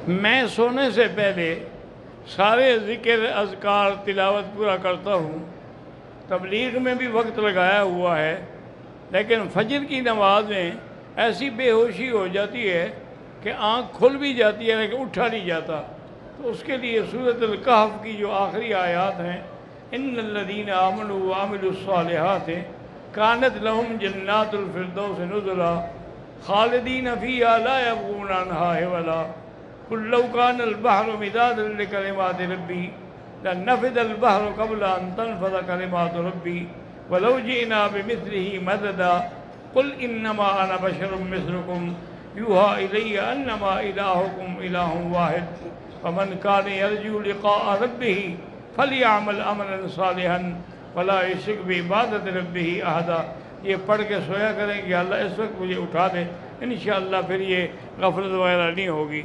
میں سونے سے پہلے سارے ذکر اذکار تلاوت پورا کرتا ہوں، تبلیغ میں بھی وقت لگایا ہوا ہے، لیکن فجر کی نماز میں ایسی بے ہوشی ہو جاتی ہے کہ آنکھ کھل بھی جاتی ہے لیکن اٹھا نہیں جاتا، تو اس کے لیے سورۃ الکہف کی جو آخری آیات ہیں، ان الذین آمنوا وعملوا الصالحات کانت لہم جنات الفردوس نزلا خالدین فیہا لا یبغون عنہا حولا قل لو کان البحر مدادا لکلمات ربی لنفد البحر قبل ان تنفد کلمات ربی ولو جئنا بمثلہ مددا قل انما انا بشر مثلکم یوحى الی انما الہکم الہ واحد فمن کان یرجو لقاء ربہ فلیعمل عملا صالحا ولا یشرک بعبادۃ ربہ احدا۔ یہ پڑھ کے سویا کریں کہ اللہ اس وقت مجھے اٹھا دے، انشاءاللہ پھر یہ غفلت وغیرہ نہیں ہوگی۔